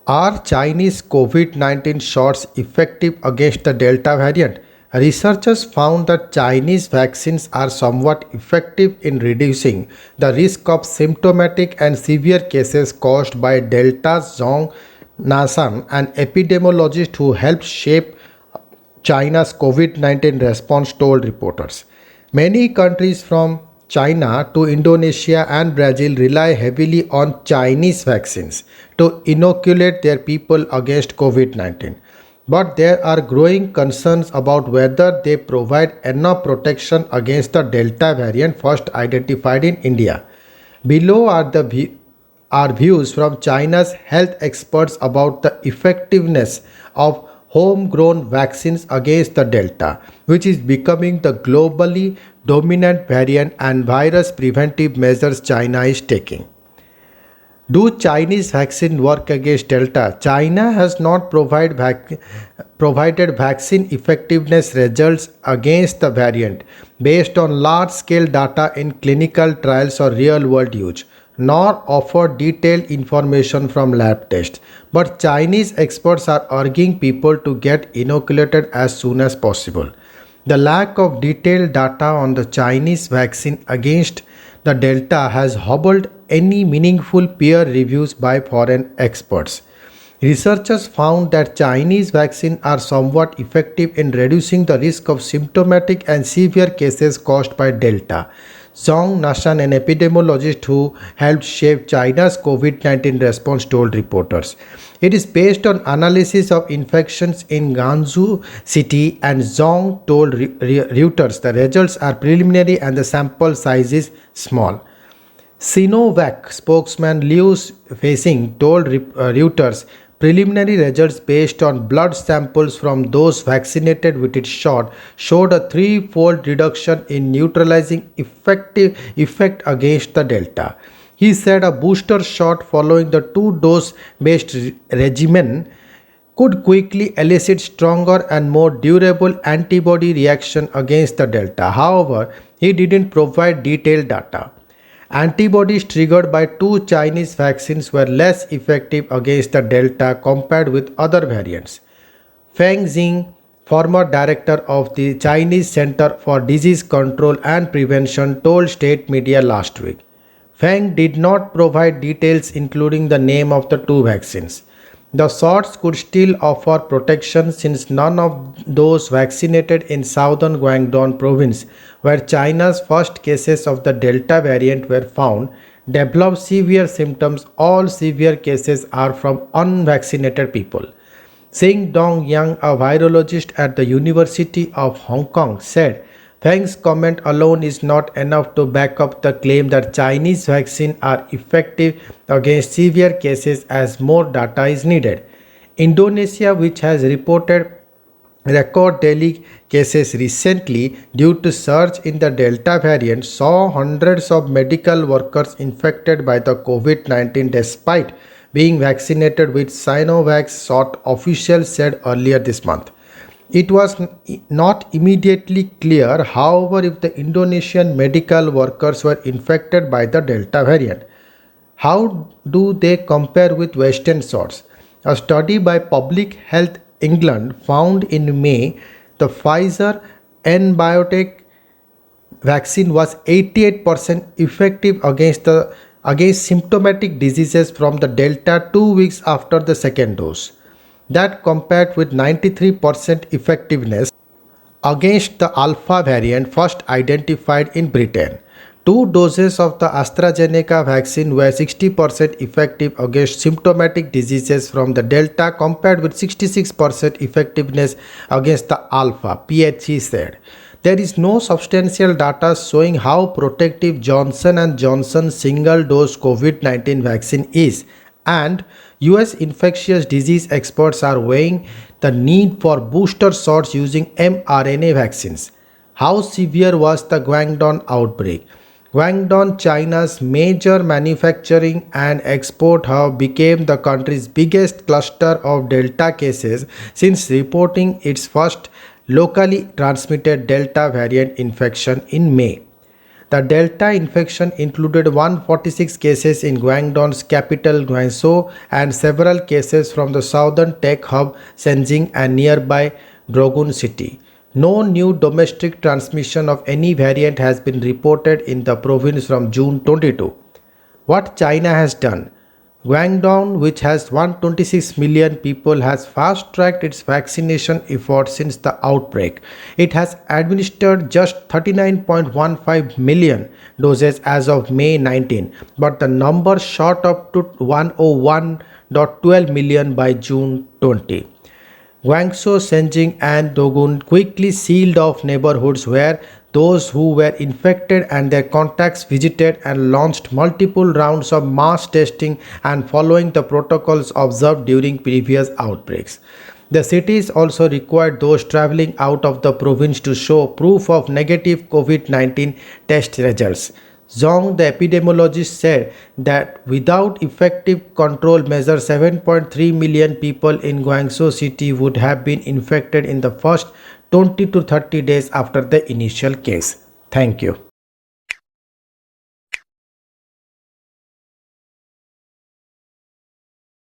Are Chinese COVID-19 shots effective against the Delta variant? Researchers found that Chinese vaccines are somewhat effective in reducing the risk of symptomatic and severe cases caused by Delta. Zhong Nasan, an epidemiologist who helped shape China's COVID 19 response, told reporters. Many countries from China to Indonesia and Brazil rely heavily on Chinese vaccines to inoculate their people against COVID 19. But there are growing concerns about whether they provide enough protection against the Delta variant first identified in India. Below are are views from China's health experts about the effectiveness of homegrown vaccines against the Delta, which is becoming the globally dominant variant, and virus preventive measures China is taking. Do Chinese vaccine work against Delta? China has not provided vaccine effectiveness results against the variant based on large scale data in clinical trials or real world use, nor offered detailed information from lab tests. But Chinese experts are urging people to get inoculated as soon as possible. The lack of detailed data on the Chinese vaccine against the Delta has hobbled any meaningful peer reviews by foreign experts. Researchers found that Chinese vaccines are somewhat effective in reducing the risk of symptomatic and severe cases caused by Delta. Zhong Nashan, an epidemiologist who helped shape China's COVID 19 response, told reporters. It is based on analysis of infections in Gansu city, and Zhong told Reuters the results are preliminary and the sample size is small. Sinovac spokesman Liu Feixing told Reuters preliminary results based on blood samples from those vaccinated with its shot showed a threefold reduction in neutralizing effect against the Delta. He said a booster shot following the two-dose based regimen could quickly elicit stronger and more durable antibody reaction against the Delta. However, he didn't provide detailed data. Antibodies triggered by two Chinese vaccines were less effective against the Delta compared with other variants. Feng Xing, former director of the Chinese Center for Disease Control and Prevention, told state media last week. Feng did not provide details including the name of the two vaccines. The shots could still offer protection since none of those vaccinated in southern Guangdong province, where China's first cases of the Delta variant were found, developed severe symptoms. All severe cases are from unvaccinated people. Xing Dong-yang, a virologist at the University of Hong Kong, said Feng's comment alone is not enough to back up the claim that Chinese vaccines are effective against severe cases, as more data is needed. Indonesia, which has reported record daily cases recently due to surge in the Delta variant, saw hundreds of medical workers infected by the COVID-19 despite being vaccinated with Sinovac shot, officials said earlier this month. It was not immediately clear, however, if the Indonesian medical workers were infected by the Delta variant. How do they compare with Western shots? A study by Public Health England found in May the Pfizer N-Biotech vaccine was 88% effective against symptomatic diseases from the Delta 2 weeks after the second dose. That compared with 93% effectiveness against the Alpha variant first identified in Britain. Two doses of the AstraZeneca vaccine were 60% effective against symptomatic diseases from the Delta compared with 66% effectiveness against the Alpha, PHC said. There is no substantial data showing how protective Johnson & Johnson single-dose COVID-19 vaccine is, and US infectious disease experts are weighing the need for booster shots using mRNA vaccines. How severe was the Guangdong outbreak? Guangdong, China's major manufacturing and export hub, became the country's biggest cluster of Delta cases since reporting its first locally transmitted Delta variant infection in May. The Delta infection included 146 cases in Guangdong's capital Guangzhou and several cases from the southern tech hub Shenzhen and nearby Drogun city. No new domestic transmission of any variant has been reported in the province from June 22. What China has done? Guangdong, which has 126 million people, has fast tracked its vaccination efforts since the outbreak. It has administered just 39.15 million doses as of May 19, but the number shot up to 101.12 million by June 20. Guangzhou, Shenzhen, and Dogun quickly sealed off neighborhoods where those who were infected and their contacts visited and launched multiple rounds of mass testing and following the protocols observed during previous outbreaks. The cities also required those traveling out of the province to show proof of negative COVID-19 test results. Zhong, the epidemiologist, said that without effective control measures, 7.3 million people in Guangzhou city would have been infected in the first 20 to 30 days after the initial case. Thank you.